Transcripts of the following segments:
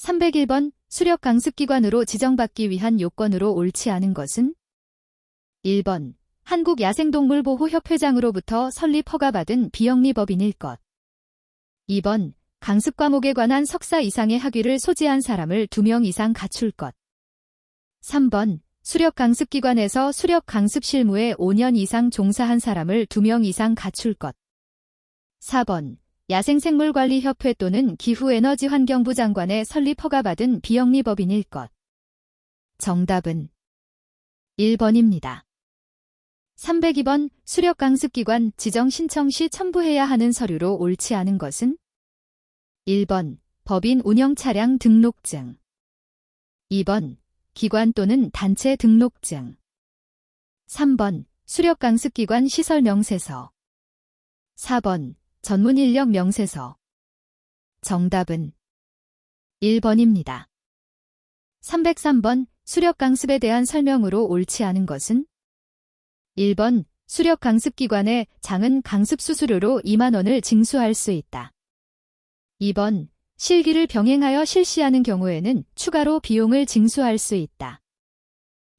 301번 수력강습기관으로 지정받기 위한 요건으로 옳지 않은 것은 1번 한국야생동물보호협회장으로부터 설립 허가받은 비영리법인일 것. 2번 강습과목에 관한 석사 이상의 학위를 소지한 사람을 2명 이상 갖출 것. 3번 수력강습기관에서 수력강습 실무에 5년 이상 종사한 사람을 2명 이상 갖출 것. 4번 야생생물관리협회 또는 기후에너지환경부 장관의 설립 허가받은 비영리법인일 것. 정답은 1번입니다. 302번 수력강습기관 지정 신청 시 첨부해야 하는 서류로 옳지 않은 것은 1번 법인 운영차량 등록증, 2번 기관 또는 단체 등록증, 3번 수력강습기관 시설명세서, 4번 전문인력명세서. 정답은 1번입니다. 303번 수력강습에 대한 설명으로 옳지 않은 것은 1번 수력강습기관에 장은 강습수수료로 2만 원을 징수할 수 있다. 2번 실기를 병행하여 실시하는 경우에는 추가로 비용을 징수할 수 있다.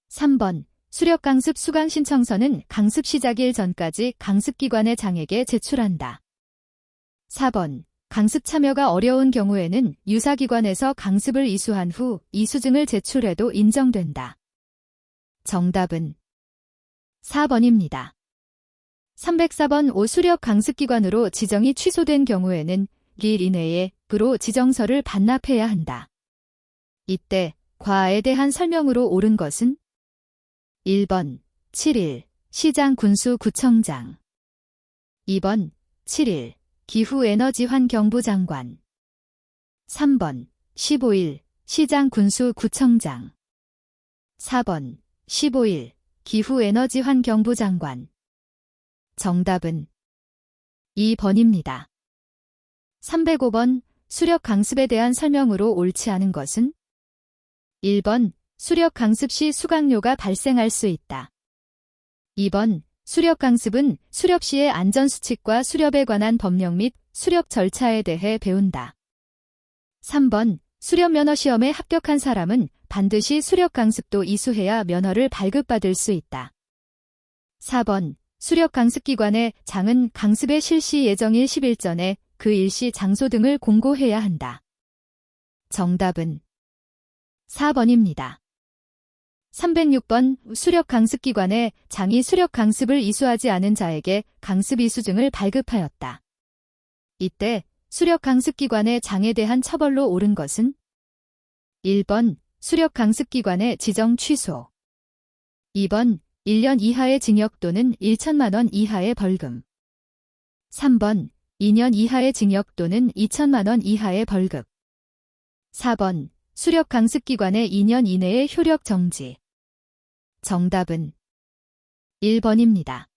3번 수력강습 수강신청서는 강습 시작일 전까지 강습기관의 장에게 제출한다. 4번 강습 참여가 어려운 경우에는 유사기관에서 강습을 이수한 후 이수증을 제출해도 인정된다. 정답은 4번입니다. 304번 5 수력강습기관으로 지정이 취소된 경우에는 2일 이내에 부로 지정서를 반납해야 한다. 이때 과에 대한 설명으로 옳은 것은 1번 7일 시장군수구청장, 2번 7일 기후에너지환경부 장관, 3번 15일 시장군수구청장, 4번 15일 기후에너지환경부 장관. 정답은 2번입니다. 305번 수력강습에 대한 설명으로 옳지 않은 것은 1번 수력강습 시 수강료가 발생할 수 있다. 2번 수력강습은 수렵 시의 안전수칙과 수렵에 관한 법령 및 수렵 절차에 대해 배운다. 3번 수렵면허시험에 합격한 사람은 반드시 수력강습도 이수해야 면허를 발급받을 수 있다. 4번 수력강습기관의 장은 강습의 실시 예정일 10일 전에 그 일시 장소 등을 공고해야 한다. 정답은 4번입니다. 306번 수력강습기관에 장이 수력강습을 이수하지 않은 자에게 강습 이수증을 발급하였다. 이때 수력강습기관의 장에 대한 처벌로 옳은 것은 1번 수력강습기관의 지정 취소, 2번 1년 이하의 징역 또는 1천만 원 이하의 벌금, 3번 2년 이하의 징역 또는 2천만 원 이하의 벌금, 4번 수력강습기관의 2년 이내의 효력 정지. 정답은 1번입니다.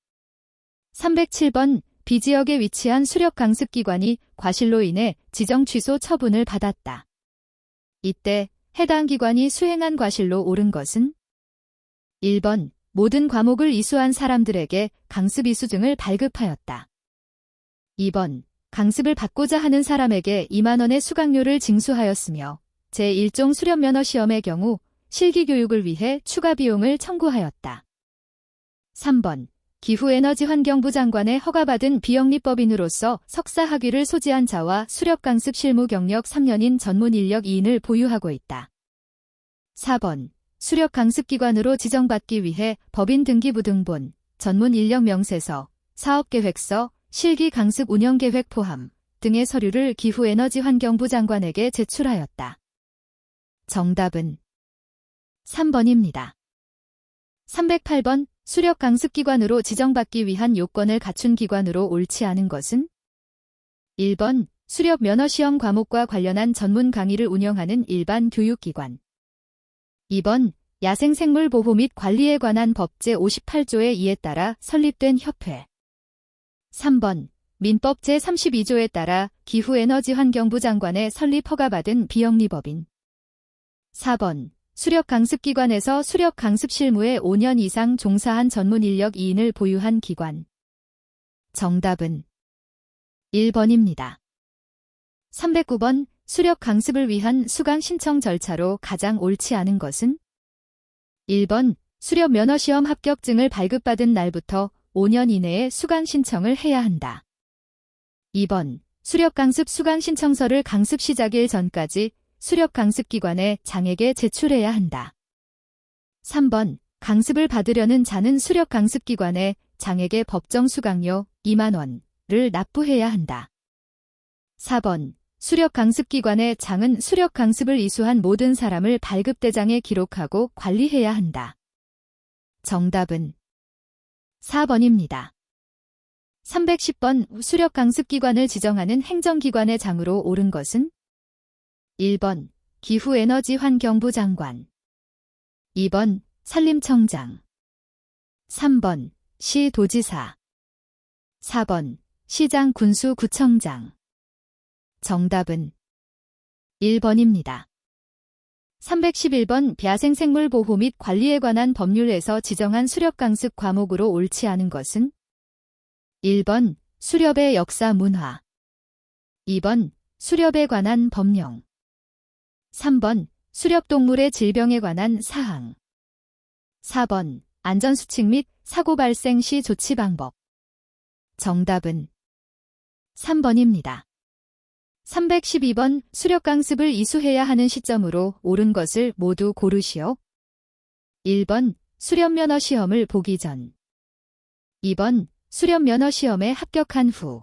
307번 B지역에 위치한 수력강습기관이 과실로 인해 지정 취소 처분을 받았다. 이때 해당 기관이 수행한 과실로 옳은 것은 1번 모든 과목을 이수한 사람들에게 강습 이수증을 발급하였다. 2번 강습을 받고자 하는 사람에게 2만 원의 수강료를 징수하였으며 제1종 수렵면허시험의 경우 실기교육을 위해 추가 비용을 청구하였다. 3번 기후에너지환경부 장관의 허가받은 비영리법인으로서 석사 학위를 소지한 자와 수력강습 실무 경력 3년인 전문인력 2인을 보유하고 있다. 4번 수력강습기관으로 지정받기 위해 법인 등기부 등본, 전문인력명세서, 사업계획서, 실기강습 운영계획 포함 등의 서류를 기후에너지환경부 장관에게 제출하였다. 정답은 3번입니다. 308번 수력강습기관으로 지정받기 위한 요건을 갖춘 기관으로 옳지 않은 것은 1번 수렵면허시험 과목과 관련한 전문 강의를 운영하는 일반 교육기관, 2번 야생생물보호 및 관리에 관한 법 제58조의 2에 따라 설립된 협회, 3번 민법 제32조에 따라 기후에너지환경부 장관의 설립 허가받은 비영리법인, 4번 수력강습기관에서 수력강습 실무에 5년 이상 종사한 전문인력 2인을 보유한 기관. 정답은 1번입니다. 309번 수렵 강습을 위한 수강 신청 절차로 가장 옳지 않은 것은? 1번 수렵 면허시험 합격증을 발급받은 날부터 5년 이내에 수강 신청을 해야 한다. 2번 수렵 강습 수강 신청서를 강습 시작일 전까지 수렵 강습기관에 장에게 제출해야 한다. 3번 강습을 받으려는 자는 수렵 강습기관에 장에게 법정 수강료 2만 원을 납부해야 한다. 4번 수렵 강습기관의 장은 수렵 강습을 이수한 모든 사람을 발급대장에 기록하고 관리해야 한다. 정답은 4번입니다. 310번 수렵 강습기관을 지정하는 행정기관의 장으로 옳은 것은? 1번 기후에너지환경부 장관, 2번 산림청장, 3번 시도지사, 4번 시장 군수구청장. 정답은 1번입니다. 311번 야생생물보호 및 관리에 관한 법률에서 지정한 수렵강습 과목으로 옳지 않은 것은? 1번 수렵의 역사 문화, 2번 수렵에 관한 법령, 3번 수렵동물의 질병에 관한 사항, 4번 안전수칙 및 사고 발생 시 조치 방법. 정답은 3번입니다. 312번 수렵강습을 이수해야 하는 시점으로 옳은 것을 모두 고르시오. 1번 수렵면허 시험을 보기 전, 2번 수렵면허 시험에 합격한 후,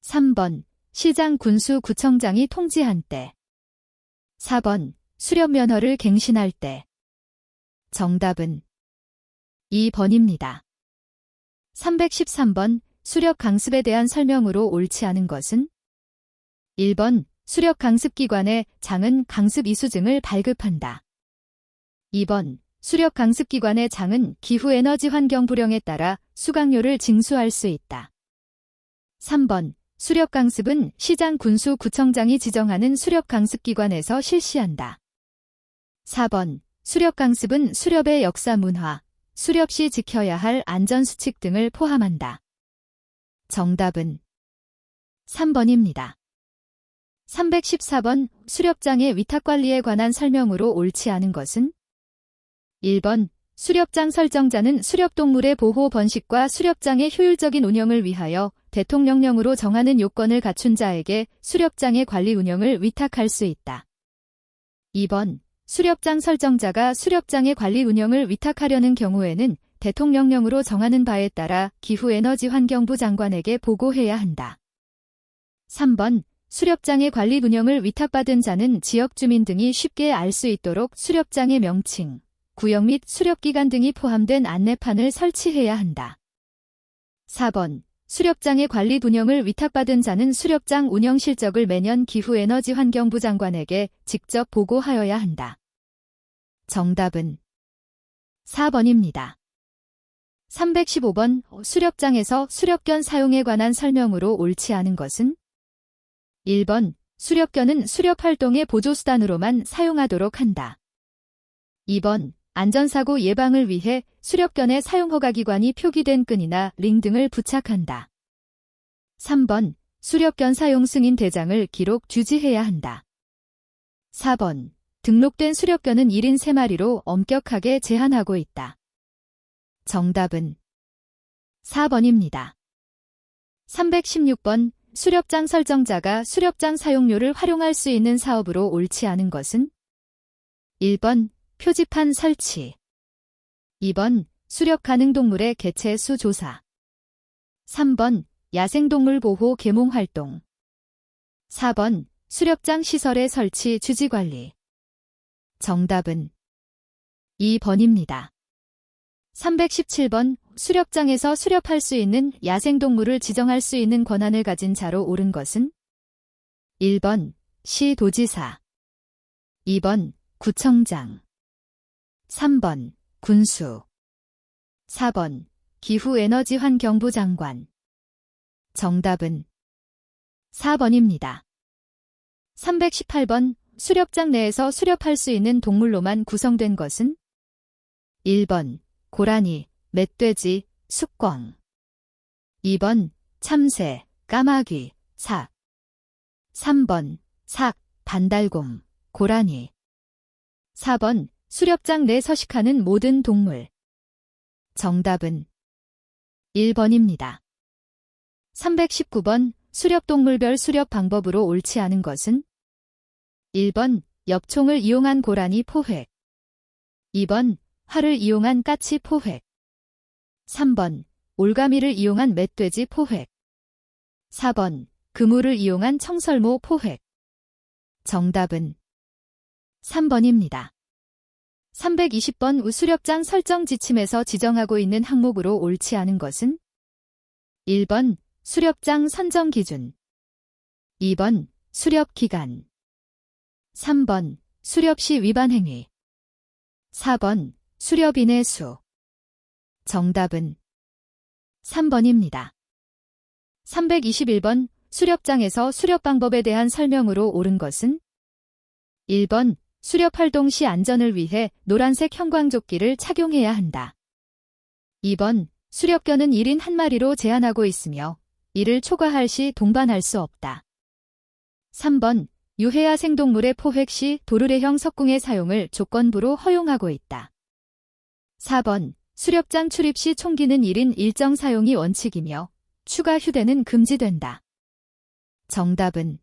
3번 시장 군수구청장이 통지한 때, 4번 수렵면허를 갱신할 때. 정답은 2번입니다. 313번 수렵 강습에 대한 설명으로 옳지 않은 것은? 1번 수렵 강습기관의 장은 강습 이수증을 발급한다. 2번 수렵 강습기관의 장은 기후에너지 환경 불량에 따라 수강료를 징수할 수 있다. 3번 수렵 강습은 시장 군수구청장이 지정하는 수렵 강습기관에서 실시한다. 4번 수렵 강습은 수렵의 역사 문화, 수렵 시 지켜야 할 안전수칙 등을 포함한다. 정답은 3번입니다. 314번 수렵장의 위탁관리에 관한 설명으로 옳지 않은 것은? 1번 수렵장 설정자는 수렵동물의 보호 번식과 수렵장의 효율적인 운영을 위하여 대통령령으로 정하는 요건을 갖춘 자에게 수렵장의 관리 운영을 위탁할 수 있다. 2번 수렵장 설정자가 수렵장의 관리 운영을 위탁하려는 경우에는 대통령령으로 정하는 바에 따라 기후에너지환경부 장관에게 보고해야 한다. 3번 수렵장의 관리 운영을 위탁받은 자는 지역 주민 등이 쉽게 알 수 있도록 수렵장의 명칭, 구역 및 수렵기간 등이 포함된 안내판을 설치해야 한다. 4번 수렵장의 관리 운영을 위탁받은 자는 수렵장 운영 실적을 매년 기후에너지환경부 장관에게 직접 보고하여야 한다. 정답은 4번입니다. 315번 수렵장에서 수렵견 사용에 관한 설명으로 옳지 않은 것은? 1번 수렵견은 수렵활동의 보조수단으로만 사용하도록 한다. 2번 안전사고 예방을 위해 수렵견의 사용허가기관이 표기된 끈이나 링 등을 부착한다. 3번 수렵견 사용 승인 대장을 기록 주지해야 한다. 4번 등록된 수렵견은 1인 3마리로 엄격하게 제한하고 있다. 정답은 4번입니다. 316번 수렵장 설정자가 수렵장 사용료를 활용할 수 있는 사업으로 옳지 않은 것은? 1번 표지판 설치, 2번 수렵 가능 동물의 개체 수 조사, 3번 야생동물 보호 계몽 활동, 4번 수렵장 시설의 설치 주지 관리. 정답은 2번입니다. 317번 수렵장에서 수렵할 수 있는 야생동물을 지정할 수 있는 권한을 가진 자로 옳은 것은? 1번 시도지사, 2번 구청장, 3번 군수, 4번 기후에너지환경부 장관. 정답은 4번입니다. 318번 수렵장 내에서 수렵할 수 있는 동물로만 구성된 것은? 1번 고라니, 멧돼지, 숙광, 2번 참새, 까마귀, 삭, 3번 삭, 반달곰, 고라니. 4번 수렵장 내 서식하는 모든 동물. 정답은 1번입니다. 319번 수렵동물별 수렵 방법으로 옳지 않은 것은 1번 엽총을 이용한 고라니 포획, 2번 활을 이용한 까치 포획, 3번 올가미를 이용한 멧돼지 포획, 4번 그물을 이용한 청설모 포획. 정답은 3번입니다. 320번 수렵장 설정 지침에서 지정하고 있는 항목으로 옳지 않은 것은 1번 수렵장 선정 기준, 2번 수렵 기간, 3번 수렵 시 위반 행위, 4번 수렵인의 수. 정답은 3번입니다. 321번 수렵장에서 수렵 방법에 대한 설명으로 옳은 것은 1번 수렵 활동 시 안전을 위해 노란색 형광조끼를 착용해야 한다. 2번 수렵견은 1인 1마리로 제한하고 있으며 이를 초과할 시 동반할 수 없다. 3번 유해야 생동물의 포획 시 도르래형 석궁의 사용을 조건부로 허용하고 있다. 4번 수렵장 출입 시 총기는 1인 1정 사용이 원칙이며 추가 휴대는 금지된다. 정답은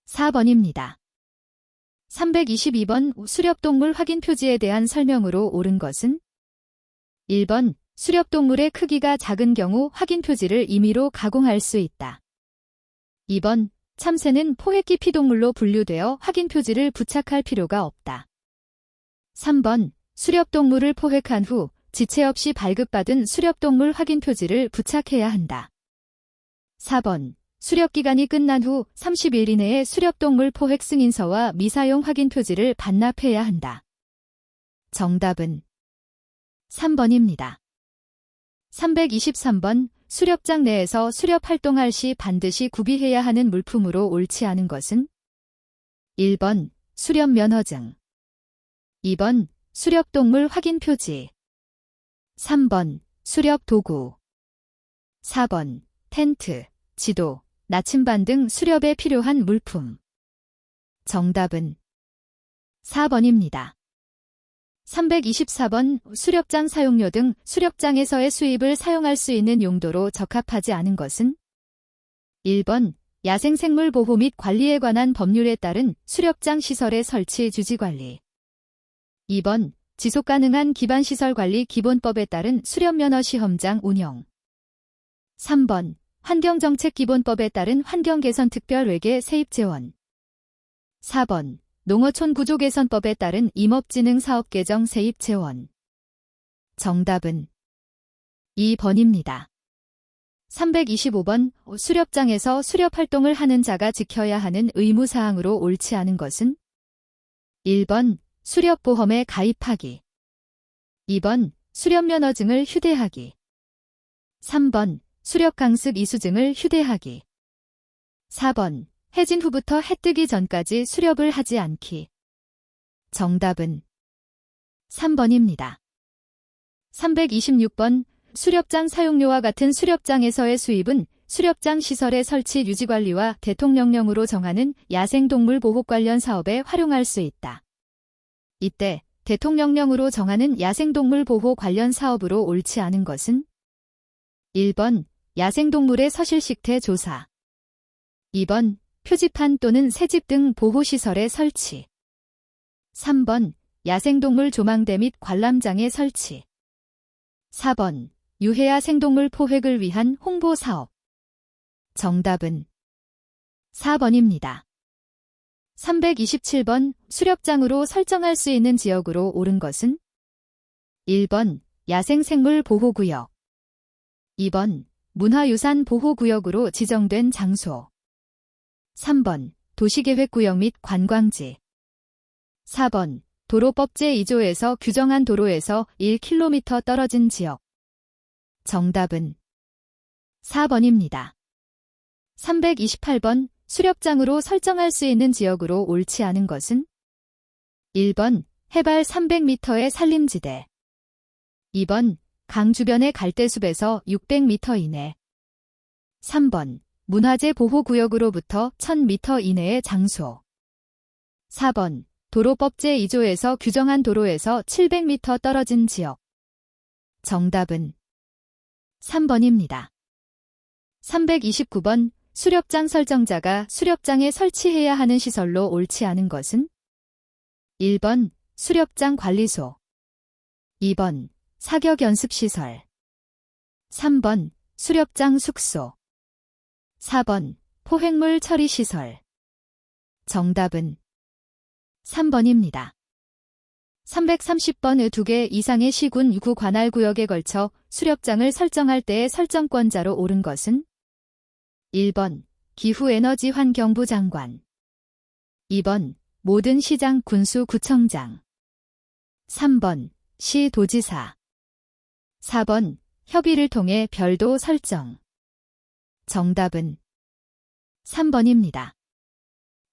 4번입니다. 322번 수렵동물 확인 표지에 대한 설명으로 옳은 것은 1번 수렵동물의 크기가 작은 경우 확인 표지를 임의로 가공할 수 있다. 2번 참새는 포획기 피동물로 분류되어 확인 표지를 부착할 필요가 없다. 3번 수렵동물을 포획한 후 지체 없이 발급받은 수렵동물 확인 표지를 부착해야 한다. 4번 수렵기간이 끝난 후 30일 이내에 수렵동물 포획 승인서와 미사용 확인 표지를 반납해야 한다. 정답은 3번입니다. 323번 수렵장 내에서 수렵 활동할 시 반드시 구비해야 하는 물품으로 옳지 않은 것은 1번 수렵 면허증, 2번 수렵동물 확인 표지, 3번 수렵 도구, 4번 텐트, 지도, 나침반 등 수렵에 필요한 물품. 정답은 4번입니다. 324번 수렵장 사용료 등 수렵장에서의 수입을 사용할 수 있는 용도로 적합하지 않은 것은 1번 야생생물 보호 및 관리에 관한 법률에 따른 수렵장 시설의 설치 주지관리, 2번 지속가능한 기반시설관리 기본법에 따른 수렵면허 시험장 운영, 3번 환경정책기본법에 따른 환경개선특별외계 세입재원, 4번 농어촌 구조개선법에 따른 임업진흥사업 개정 세입재원. 정답은 2번입니다. 325번 수렵장에서 수렵활동을 하는 자가 지켜야 하는 의무사항으로 옳지 않은 것은 1번 수렵보험에 가입하기, 2번 수렵면허증을 휴대하기, 3번 수렵강습 이수증을 휴대하기, 4번 해진 후부터 해 뜨기 전까지 수렵을 하지 않기. 정답은 3번입니다. 326번 수렵장 사용료와 같은 수렵장에서의 수입은 수렵장 시설의 설치 유지관리와 대통령령으로 정하는 야생동물 보호 관련 사업에 활용할 수 있다. 이때 대통령령으로 정하는 야생동물 보호 관련 사업으로 옳지 않은 것은 1번 야생동물의 서실식태 조사, 2번 표지판 또는 새집 등 보호시설의 설치, 3번 야생동물 조망대 및 관람장의 설치, 4번 유해야 생동물 포획을 위한 홍보사업. 정답은 4번입니다. 327번 수렵장으로 설정할 수 있는 지역으로 옳은 것은 1번 야생생물 보호구역, 2번 문화유산 보호구역으로 지정된 장소, 3번 도시계획구역 및 관광지, 4번 도로법 제2조에서 규정한 도로에서 1km 떨어진 지역. 정답은 4번입니다. 328번 수렵장으로 설정할 수 있는 지역으로 옳지 않은 것은 1번 해발 300m의 산림지대, 2번 강 주변의 갈대숲에서 600m 이내, 3번 문화재 보호구역으로부터 1000m 이내의 장소. 4번. 도로법 제2조에서 규정한 도로에서 700m 떨어진 지역. 정답은 3번입니다. 329번. 수렵장 설정자가 수렵장에 설치해야 하는 시설로 옳지 않은 것은? 1번. 수렵장 관리소. 2번. 사격 연습시설. 3번. 수렵장 숙소. 4번. 포획물 처리시설. 정답은 3번입니다. 330번. 2개 이상의 시군 구 관할 구역에 걸쳐 수렵장을 설정할 때의 설정권자로 옳은 것은? 1번. 기후에너지환경부 장관. 2번. 모든 시장 군수구청장. 3번. 시도지사. 4번. 협의를 통해 별도 설정. 정답은 3번입니다.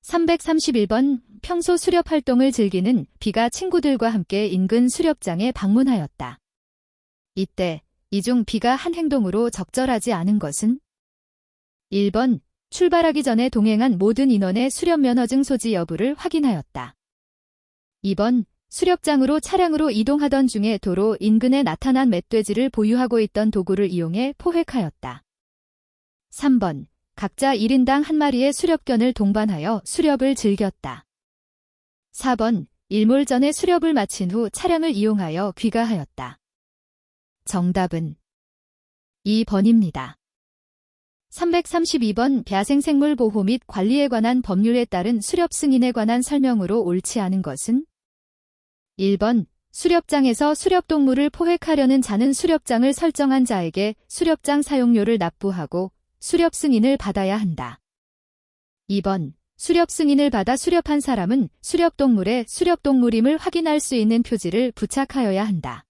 331번. 평소 수렵 활동을 즐기는 B가 친구들과 함께 인근 수렵장에 방문하였다. 이때 이 중 B가 한 행동으로 적절하지 않은 것은? 1번. 출발하기 전에 동행한 모든 인원의 수렵 면허증 소지 여부를 확인하였다. 2번. 수렵장으로 차량으로 이동하던 중에 도로 인근에 나타난 멧돼지를 보유하고 있던 도구를 이용해 포획하였다. 3번. 각자 1인당 한 마리의 수렵견을 동반하여 수렵을 즐겼다. 4번. 일몰 전에 수렵을 마친 후 차량을 이용하여 귀가하였다. 정답은 2번입니다. 332번. 야생생물 보호 및 관리에 관한 법률에 따른 수렵 승인에 관한 설명으로 옳지 않은 것은? 1번. 수렵장에서 수렵동물을 포획하려는 자는 수렵장을 설정한 자에게 수렵장 사용료를 납부하고 수렵 승인을 받아야 한다. 2번. 수렵 승인을 받아 수렵한 사람은 수렵동물의 수렵동물임을 확인할 수 있는 표지를 부착하여야 한다.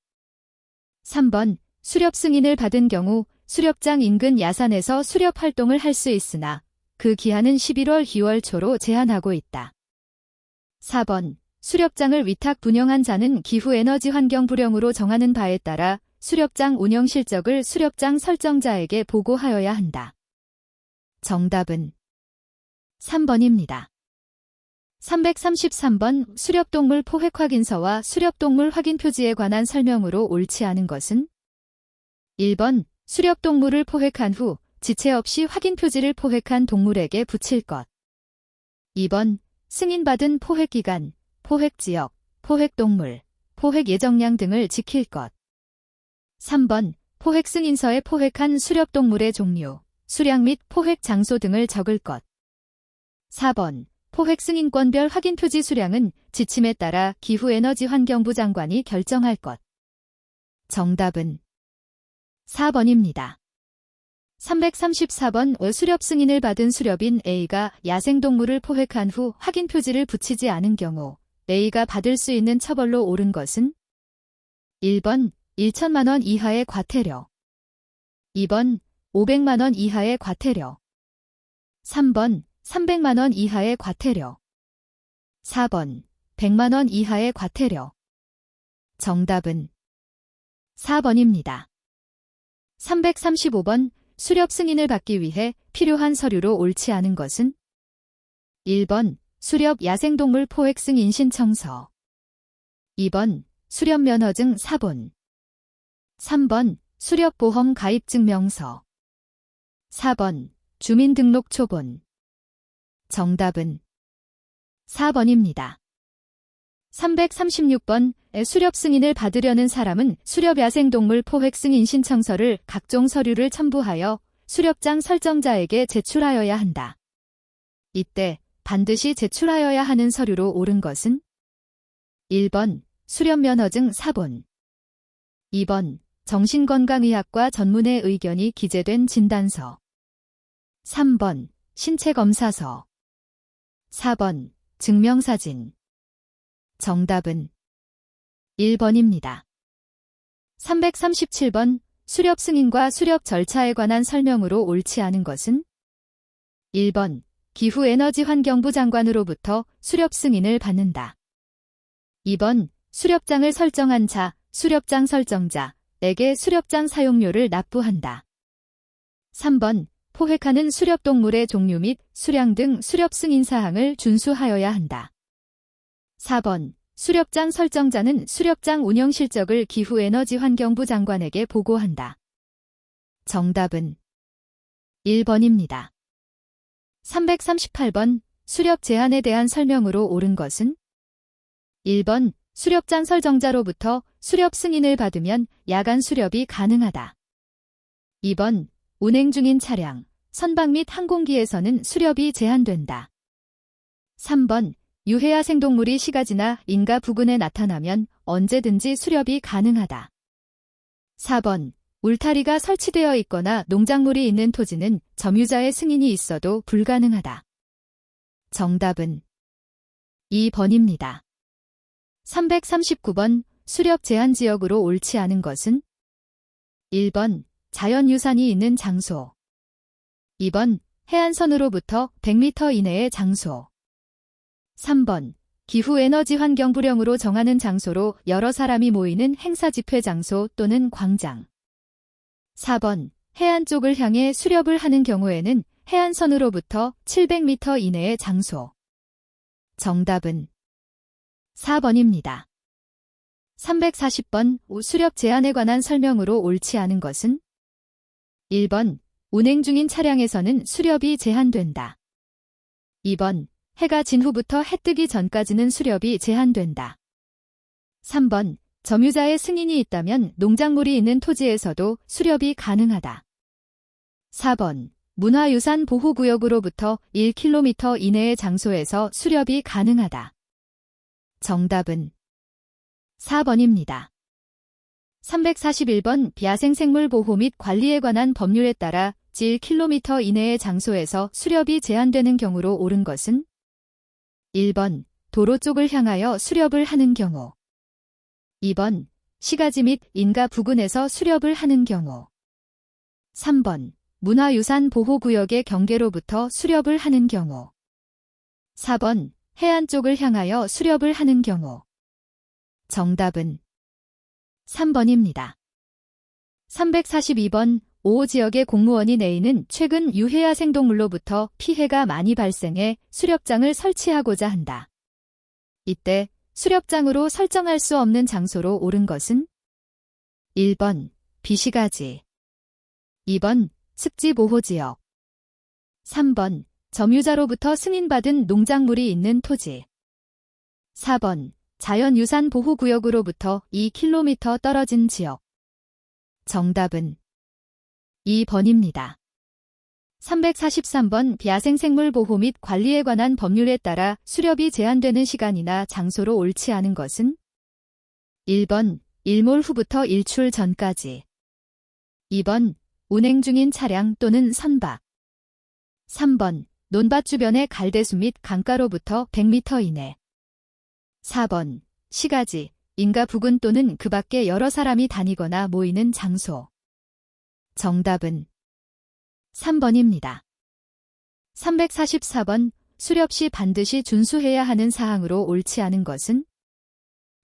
3번. 수렵 승인을 받은 경우 수렵장 인근 야산에서 수렵 활동을 할 수 있으나 그 기한은 11월 2월 초로 제한하고 있다. 4번. 수렵장을 위탁 분영한 자는 기후에너지환경부령으로 정하는 바에 따라 수렵장 운영 실적을 수렵장 설정자에게 보고하여야 한다. 정답은 3번입니다. 333번. 수렵동물 포획 확인서와 수렵동물 확인 표지에 관한 설명으로 옳지 않은 것은? 1번. 수렵동물을 포획한 후 지체 없이 확인 표지를 포획한 동물에게 붙일 것. 2번. 승인받은 포획기간, 포획지역, 포획동물, 포획 예정량 등을 지킬 것. 3번. 포획 승인서에 포획한 수렵동물의 종류, 수량 및 포획 장소 등을 적을 것. 4번. 포획 승인권별 확인 표지 수량은 지침에 따라 기후에너지환경부 장관이 결정할 것. 정답은 4번입니다. 334번. 수렵 승인을 받은 수렵인 A가 야생동물을 포획한 후 확인 표지를 붙이지 않은 경우 A가 받을 수 있는 처벌로 옳은 것은? 1번. 1천만 원 이하의 과태료. 2번. 500만 원 이하의 과태료. 3번. 300만 원 이하의 과태료. 4번. 100만 원 이하의 과태료. 정답은 4번입니다. 335번. 수렵 승인을 받기 위해 필요한 서류로 옳지 않은 것은? 1번. 수렵 야생동물 포획 승인 신청서. 2번. 수렵 면허증 사본. 3번. 수렵보험 가입 증명서. 4번. 주민등록 초본. 정답은 4번입니다. 336번. 수렵 승인을 받으려는 사람은 수렵 야생동물 포획 승인 신청서를 각종 서류를 첨부하여 수렵장 설정자에게 제출하여야 한다. 이때 반드시 제출하여야 하는 서류로 옳은 것은? 1번. 수렵 면허증 사본. 2번. 정신건강의학과 전문의 의견이 기재된 진단서. 3번. 신체검사서. 4번. 증명사진. 정답은 1번입니다. 337번. 수렵 승인과 수렵 절차에 관한 설명으로 옳지 않은 것은? 1번. 기후에너지환경부 장관으로부터 수렵 승인을 받는다. 2번. 수렵장을 설정한 자, 수렵장 설정자에게 수렵장 사용료를 납부한다. 3번. 포획하는 수렵동물의 종류 및 수량 등 수렵 승인 사항을 준수하여야 한다. 4번. 수렵장 설정자는 수렵장 운영 실적을 기후에너지환경부 장관에게 보고한다. 정답은 1번입니다. 338번. 수렵 제한에 대한 설명으로 옳은 것은? 1번. 수렵장 설정자로부터 수렵 승인을 받으면 야간 수렵이 가능하다. 2번. 운행 중인 차량, 선박 및 항공기에서는 수렵이 제한된다. 3번. 유해야 생동물이 시가지나 인가 부근에 나타나면 언제든지 수렵이 가능하다. 4번. 울타리가 설치되어 있거나 농작물이 있는 토지는 점유자의 승인이 있어도 불가능하다. 정답은 2번입니다. 339번. 수렵 제한 지역으로 옳지 않은 것은? 1번. 자연유산이 있는 장소. 2번. 해안선으로부터 100m 이내의 장소. 3번. 기후에너지환경부령으로 정하는 장소로 여러 사람이 모이는 행사 집회 장소 또는 광장. 4번. 해안 쪽을 향해 수렵을 하는 경우에는 해안선으로부터 700m 이내의 장소. 정답은 4번입니다. 340번. 수렵 제한에 관한 설명으로 옳지 않은 것은? 1번. 운행 중인 차량에서는 수렵이 제한된다. 2번. 해가 진 후부터 해 뜨기 전까지는 수렵이 제한된다. 3번. 점유자의 승인이 있다면 농작물이 있는 토지에서도 수렵이 가능하다. 4번. 문화유산 보호구역으로부터 1km 이내의 장소에서 수렵이 가능하다. 정답은 4번입니다. 341번. 야생생물 보호 및 관리에 관한 법률에 따라 1km 이내의 장소에서 수렵이 제한되는 경우로 옳은 것은? 1번. 도로 쪽을 향하여 수렵을 하는 경우. 2번. 시가지 및 인가 부근에서 수렵을 하는 경우. 3번. 문화유산 보호구역의 경계로부터 수렵을 하는 경우. 4번. 해안 쪽을 향하여 수렵을 하는 경우. 정답은 3번입니다. 342번. 5호 지역의 공무원이 내이는 최근 유해야 생동물로부터 피해가 많이 발생해 수렵장을 설치하고자 한다. 이때 수렵장으로 설정할 수 없는 장소로 옳은 것은? 1번. 비시가지. 2번. 습지보호지역. 3번. 점유자로부터 승인받은 농작물이 있는 토지. 4번. 자연유산 보호구역으로부터 2km 떨어진 지역. 정답은 2번입니다. 343번. 야생생물 보호 및 관리에 관한 법률에 따라 수렵이 제한되는 시간이나 장소로 옳지 않은 것은? 1번. 일몰 후부터 일출 전까지. 2번. 운행 중인 차량 또는 선박. 3번. 논밭 주변의 갈대수 및 강가로부터 100m 이내. 4번. 시가지, 인가 부근 또는 그 밖에 여러 사람이 다니거나 모이는 장소. 정답은 3번입니다. 344번. 수렵 시 반드시 준수해야 하는 사항으로 옳지 않은 것은?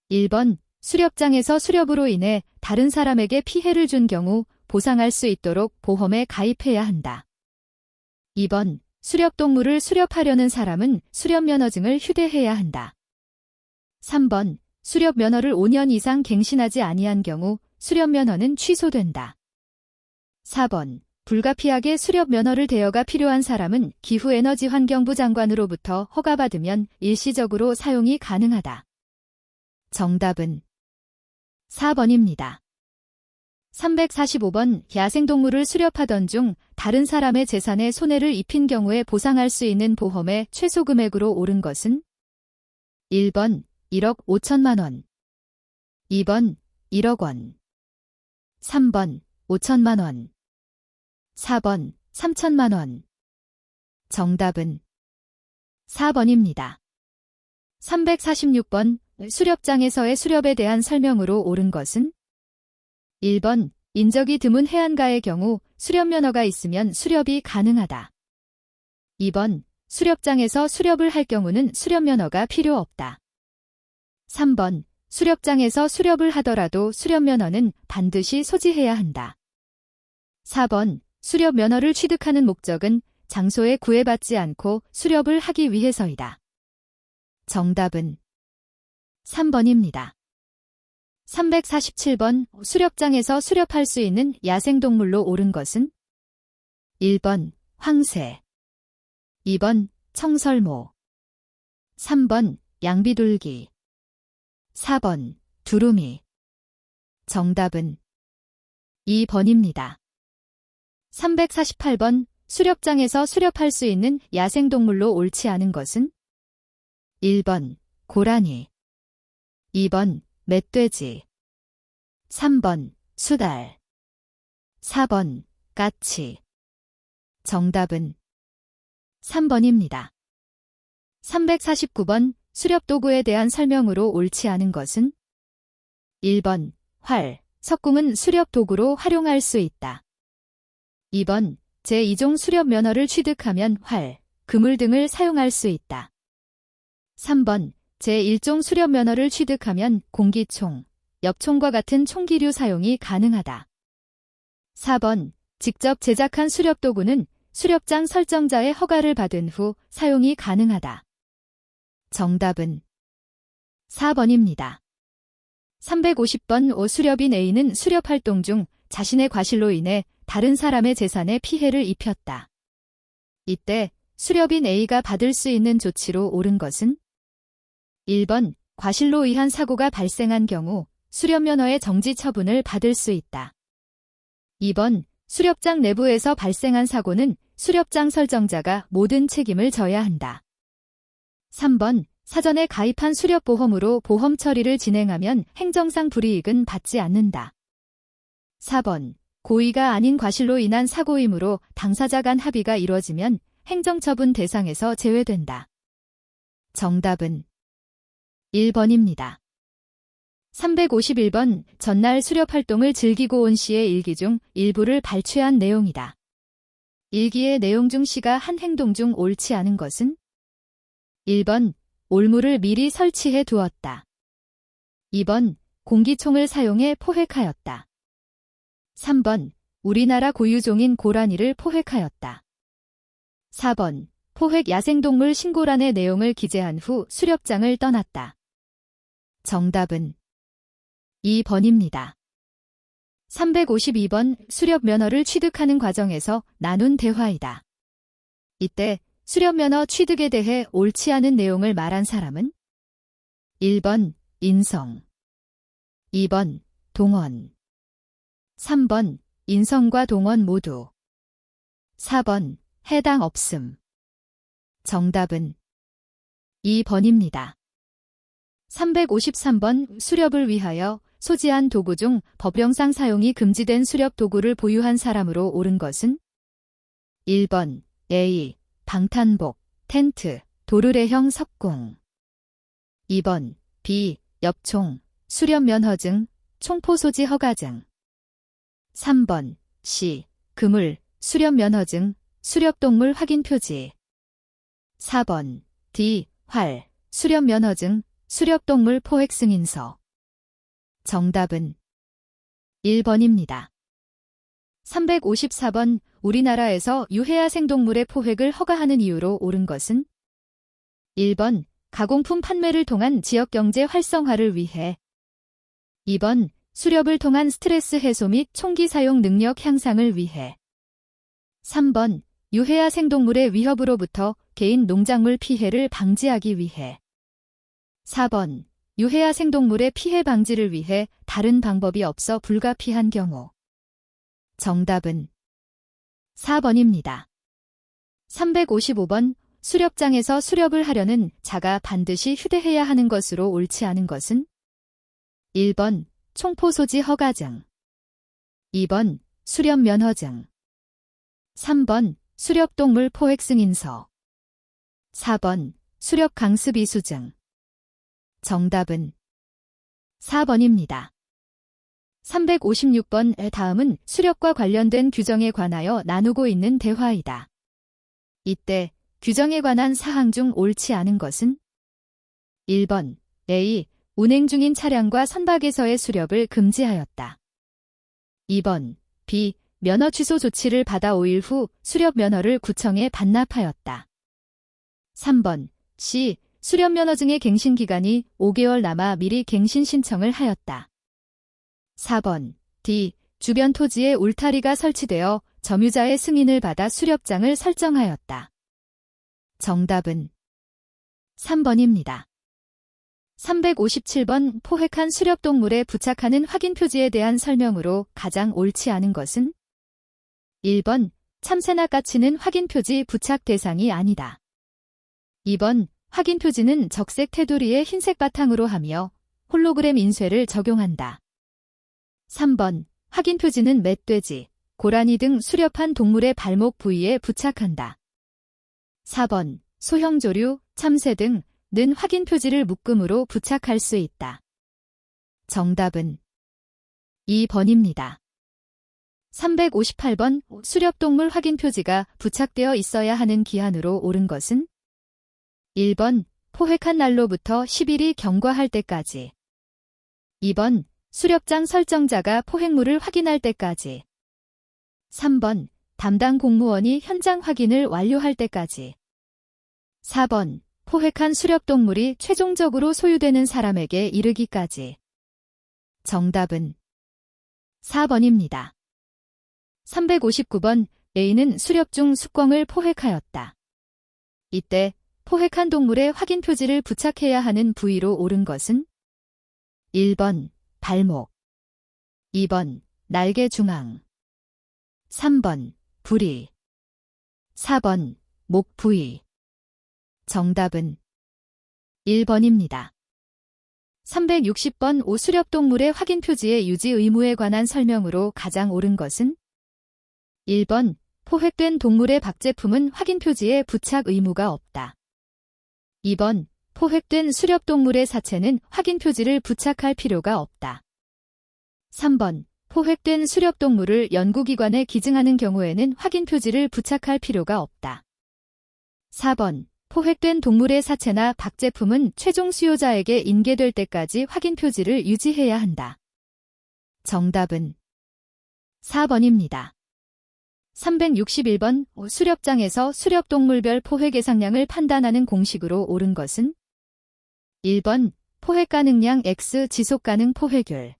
1번. 수렵장에서 수렵으로 인해 다른 사람에게 피해를 준 경우 보상할 수 있도록 보험에 가입해야 한다. 2번. 수렵동물을 수렵하려는 사람은 수렵면허증을 휴대해야 한다. 3번. 수렵면허를 5년 이상 갱신하지 아니한 경우 수렵면허는 취소된다. 4번. 불가피하게 수렵면허를 대여가 필요한 사람은 기후에너지환경부 장관으로부터 허가받으면 일시적으로 사용이 가능하다. 정답은 4번입니다. 345번. 야생동물을 수렵하던 중 다른 사람의 재산에 손해를 입힌 경우에 보상할 수 있는 보험의 최소 금액으로 옳은 것은? 1번. 1억 5천만 원. 2번. 1억 원. 3번. 5천만 원. 4번. 3천만 원. 정답은 4번입니다. 346번. 수렵장에서의 수렵에 대한 설명으로 옳은 것은? 1번. 인적이 드문 해안가의 경우 수렵면허가 있으면 수렵이 가능하다. 2번. 수렵장에서 수렵을 할 경우는 수렵면허가 필요 없다. 3번. 수렵장에서 수렵을 하더라도 수렵면허는 반드시 소지해야 한다. 4번. 수렵 면허를 취득하는 목적은 장소에 구애받지 않고 수렵을 하기 위해서이다. 정답은 3번입니다. 347번 수렵장에서 수렵할 수 있는 야생동물로 옳은 것은 1번 황새, 2번 청설모, 3번 양비둘기, 4번 두루미. 정답은 2번입니다. 348번 수렵장에서 수렵할 수 있는 야생동물로 옳지 않은 것은 1번 고라니, 2번 멧돼지, 3번 수달, 4번 까치. 정답은 3번입니다. 349번 수렵도구에 대한 설명으로 옳지 않은 것은 1번 활, 석궁은 수렵도구로 활용할 수 있다. 2번 제2종 수렵 면허를 취득하면 활, 그물 등을 사용할 수 있다. 3번 제1종 수렵 면허를 취득하면 공기총, 엽총과 같은 총기류 사용이 가능하다. 4번 직접 제작한 수렵도구는 수렵장 설정자의 허가를 받은 후 사용이 가능하다. 정답은 4번입니다. 350번 오수렵인 A는 수렵활동 중 자신의 과실로 인해 다른 사람의 재산에 피해를 입혔다. 이때 수렵인 A가 받을 수 있는 조치로 옳은 것은 1번 과실로 의한 사고가 발생한 경우 수렵면허의 정지 처분을 받을 수 있다. 2번 수렵장 내부에서 발생한 사고는 수렵장 설정자가 모든 책임을 져야 한다. 3번 사전에 가입한 수렵보험으로 보험 처리를 진행하면 행정상 불이익은 받지 않는다. 4번 고의가 아닌 과실로 인한 사고이므로 당사자 간 합의가 이루어지면 행정처분 대상에서 제외된다. 정답은 1번입니다. 351번 전날 수렵활동을 즐기고 온 씨의 일기 중 일부를 발췌한 내용이다. 일기의 내용 중 씨가 한 행동 중 옳지 않은 것은 1번 올무를 미리 설치해 두었다. 2번 공기총을 사용해 포획하였다. 3번 우리나라 고유종인 고라니를 포획하였다. 4번 포획 야생동물 신고란의 내용을 기재한 후 수렵장을 떠났다. 정답은 2번입니다. 352번 수렵 면허를 취득하는 과정에서 나눈 대화이다. 이때 수렵 면허 취득에 대해 옳지 않은 내용을 말한 사람은 1번 인성, 2번 동원, 3번 인성과 동원 모두, 4번 해당 없음. 정답은 2번입니다. 353번 수렵을 위하여 소지한 도구 중 법령상 사용이 금지된 수렵 도구를 보유한 사람으로 옳은 것은 1번 A. 방탄복, 텐트, 도르래형 석궁, 2번 B. 엽총, 수렵 면허증, 총포 소지 허가증, 3번 C. 그물, 수렵 면허증, 수렵동물 확인 표지, 4번 D. 활, 수렵 면허증, 수렵동물 포획 승인서. 정답은 1번입니다. 354번 우리나라에서 유해야생동물의 포획을 허가하는 이유로 옳은 것은 1번 가공품 판매를 통한 지역경제 활성화를 위해, 2번 수렵을 통한 스트레스 해소 및 총기 사용 능력 향상을 위해, 3번 유해야생동물의 위협으로부터 개인 농작물 피해를 방지하기 위해, 4번 유해야생동물의 피해 방지를 위해 다른 방법이 없어 불가피한 경우. 정답은 4번입니다. 355번 수렵장에서 수렵을 하려는 자가 반드시 휴대해야 하는 것으로 옳지 않은 것은 1번 총포 소지 허가증, 2번 수렵 면허증, 3번 수렵동물 포획 승인서, 4번 수렵 강습 이수증. 정답은 4번입니다. 356번 다음은 수렵과 관련된 규정에 관하여 나누고 있는 대화이다. 이때 규정에 관한 사항 중 옳지 않은 것은 1번 A. 운행 중인 차량과 선박에서의 수렵을 금지하였다. 2번 B. 면허 취소 조치를 받아 5일 후 수렵 면허를 구청에 반납하였다. 3번 C. 수렵 면허증의 갱신 기간이 5개월 남아 미리 갱신 신청을 하였다. 4번 D. 주변 토지에 울타리가 설치되어 점유자의 승인을 받아 수렵장을 설정하였다. 정답은 3번입니다. 357번 포획한 수렵동물에 부착하는 확인 표지에 대한 설명으로 가장 옳지 않은 것은 1번 참새나 까치는 확인 표지 부착 대상이 아니다. 2번 확인 표지는 적색 테두리에 흰색 바탕으로 하며 홀로그램 인쇄를 적용한다. 3번 확인 표지는 멧돼지, 고라니 등 수렵한 동물의 발목 부위에 부착한다. 4번 소형 조류, 참새 등는 확인 표지를 묶음으로 부착할 수 있다. 정답은 2번입니다. 358번 수렵동물 확인 표지가 부착되어 있어야 하는 기한으로 옳은 것은 1번 포획한 날로부터 10일이 경과할 때까지. 2번 수렵장 설정자가 포획물을 확인할 때까지. 3번 담당 공무원이 현장 확인을 완료할 때까지. 4번 포획한 수렵동물이 최종적으로 소유되는 사람에게 이르기까지. 정답은 4번입니다. 359번 A는 수렵 중 숙광을 포획하였다. 이때 포획한 동물의 확인 표지를 부착해야 하는 부위로 옳은 것은 1번 발목, 2번 날개 중앙, 3번 부리, 4번 목 부위. 정답은 1번입니다. 360번 수렵동물의 확인 표지의 유지 의무에 관한 설명으로 가장 옳은 것은 1번 포획된 동물의 박제품은 확인 표지에 부착 의무가 없다. 2번 포획된 수렵동물의 사체는 확인 표지를 부착할 필요가 없다. 3번 포획된 수렵동물을 연구기관에 기증하는 경우에는 확인 표지를 부착할 필요가 없다. 4번 포획된 동물의 사체나 박제품은 최종 수요자에게 인계될 때까지 확인 표지를 유지해야 한다. 정답은 4번입니다. 361번 수렵장에서 수렵동물별 포획 예상량을 판단하는 공식으로 옳은 것은 1번 포획 가능량 X 지속 가능 포획율,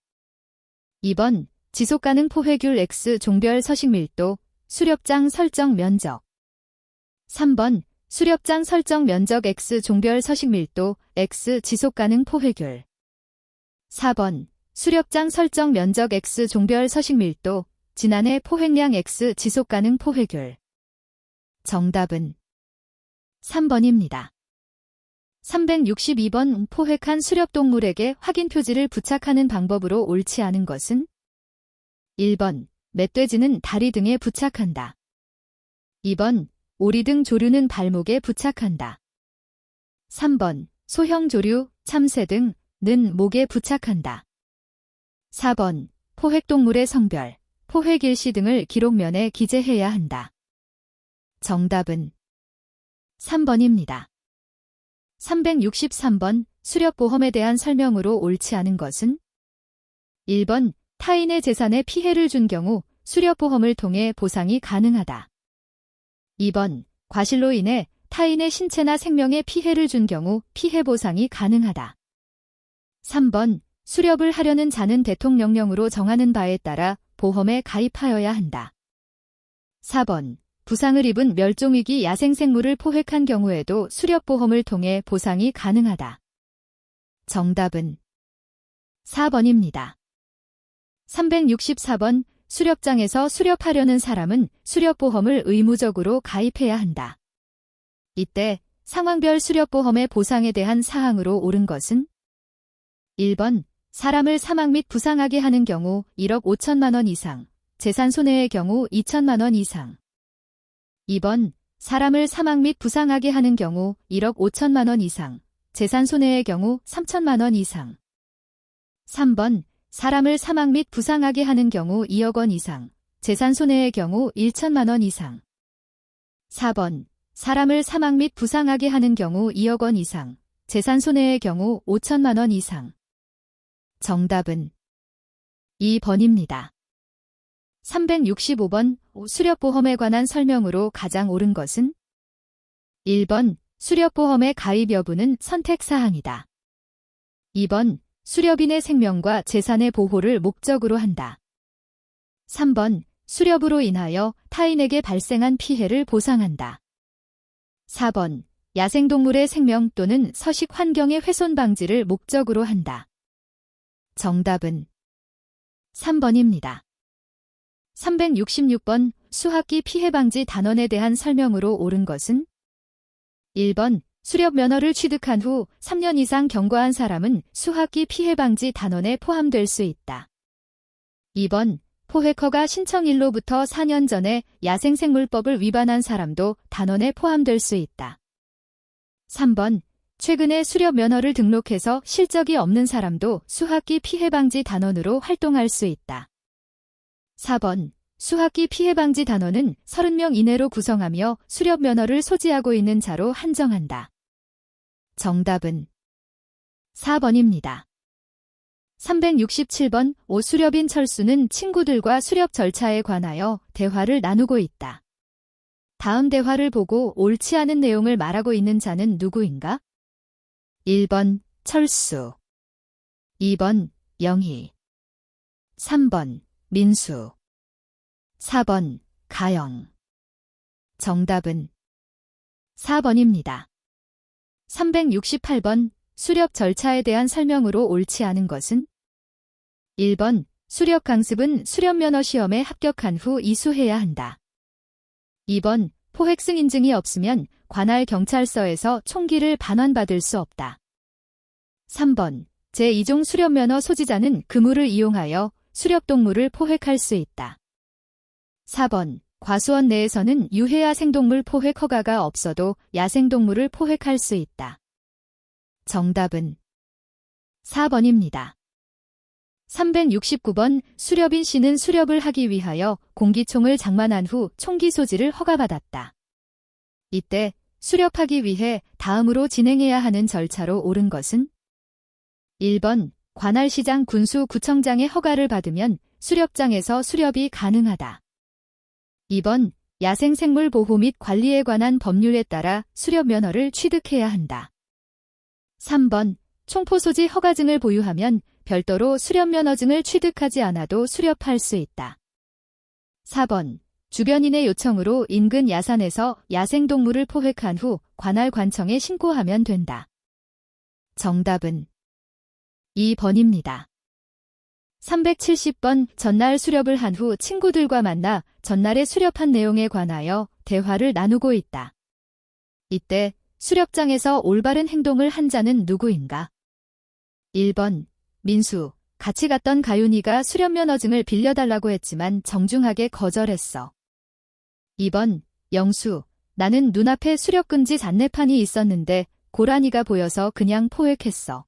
2번 지속 가능 포획율 X 종별 서식 밀도 수렵장 설정 면적, 3번 수렵장 설정 면적 X 종별 서식 밀도 X 지속 가능 포획율, 4번 수렵장 설정 면적 X 종별 서식 밀도 지난해 포획량 X 지속 가능 포획율. 정답은 3번입니다. 362번 포획한 수렵동물에게 확인 표지를 부착하는 방법으로 옳지 않은 것은 1번 멧돼지는 다리 등에 부착한다. 2번 오리 등 조류는 발목에 부착한다. 3번 소형 조류, 참새 등는 목에 부착한다. 4번 포획동물의 성별, 포획 일시 등을 기록면에 기재해야 한다. 정답은 3번입니다. 363번 수렵보험에 대한 설명으로 옳지 않은 것은 1번 타인의 재산에 피해를 준 경우 수렵보험을 통해 보상이 가능하다. 2번 과실로 인해 타인의 신체나 생명에 피해를 준 경우 피해 보상이 가능하다. 3번 수렵을 하려는 자는 대통령령으로 정하는 바에 따라 보험에 가입하여야 한다. 4번 부상을 입은 멸종위기 야생생물을 포획한 경우에도 수렵보험을 통해 보상이 가능하다. 정답은 4번입니다. 364번 수렵장에서 수렵하려는 사람은 수렵보험을 의무적으로 가입해야 한다. 이때 상황별 수렵보험의 보상에 대한 사항으로 옳은 것은 1번 사람을 사망 및 부상하게 하는 경우 1억 5천만 원 이상, 재산 손해의 경우 2천만 원 이상. 2번 사람을 사망 및 부상하게 하는 경우 1억 5천만 원 이상, 재산 손해의 경우 3천만 원 이상. 3번 사람을 사망 및 부상하게 하는 경우 2억 원 이상, 재산 손해의 경우 1천만 원 이상. 4번 사람을 사망 및 부상하게 하는 경우 2억 원 이상, 재산 손해의 경우 5천만 원 이상. 정답은 2번입니다. 365번 수렵보험에 관한 설명으로 가장 옳은 것은 1번 수렵보험의 가입 여부는 선택사항이다. 2번 수렵인의 생명과 재산의 보호를 목적으로 한다. 3번 수렵으로 인하여 타인에게 발생한 피해를 보상한다. 4번 야생동물의 생명 또는 서식 환경의 훼손 방지를 목적으로 한다. 정답은 3번입니다. 366번 수학기 피해 방지 단원에 대한 설명으로 옳은 것은 1번 수렵 면허를 취득한 후 3년 이상 경과한 사람은 수학기 피해 방지 단원에 포함될 수 있다. 2번 포획허가 신청일로부터 4년 전에 야생생물법을 위반한 사람도 단원에 포함될 수 있다. 3번 최근에 수렵 면허를 등록해서 실적이 없는 사람도 수학기 피해 방지 단원으로 활동할 수 있다. 4번 수학기 피해 방지 단원은 30명 이내로 구성하며 수렵 면허를 소지하고 있는 자로 한정한다. 정답은 4번입니다. 367번 수렵인 철수는 친구들과 수렵 절차에 관하여 대화를 나누고 있다. 다음 대화를 보고 옳지 않은 내용을 말하고 있는 자는 누구인가? 1번 철수, 2번 영희, 3번 민수, 4번 가영. 정답은 4번입니다. 368번 수렵 절차에 대한 설명으로 옳지 않은 것은 1번 수렵 강습은 수렵 면허 시험에 합격한 후 이수해야 한다. 2번 포획승 인증이 없으면 관할 경찰서에서 총기를 반환받을 수 없다. 3번 제2종 수렵 면허 소지자는 그물을 이용하여 수렵동물을 포획할 수 있다. 4번 과수원 내에서는 유해야 생동물 포획 허가가 없어도 야생동물을 포획할 수 있다. 정답은 4번입니다. 369번 수렵인 씨는 수렵을 하기 위하여 공기총을 장만한 후 총기 소지를 허가받았다. 이때 수렵하기 위해 다음으로 진행해야 하는 절차로 옳은 것은 1번 관할시장 군수구청장의 허가를 받으면 수렵장에서 수렵이 가능하다. 2번 야생생물 보호 및 관리에 관한 법률에 따라 수렵 면허를 취득해야 한다. 3번 총포 소지 허가증을 보유하면 별도로 수렵 면허증을 취득하지 않아도 수렵할 수 있다. 4번 주변인의 요청으로 인근 야산에서 야생동물을 포획한 후 관할 관청에 신고하면 된다. 정답은 2번입니다. 370번 전날 수렵을 한 후 친구들과 만나 전날에 수렵한 내용에 관하여 대화를 나누고 있다. 이때 수렵장에서 올바른 행동을 한 자는 누구인가? 1번 민수, 같이 갔던 가윤이가 수렵면허증을 빌려달라고 했지만 정중하게 거절했어. 2번 영수, 나는 눈앞에 수렵금지 잔내판이 있었는데 고라니가 보여서 그냥 포획했어.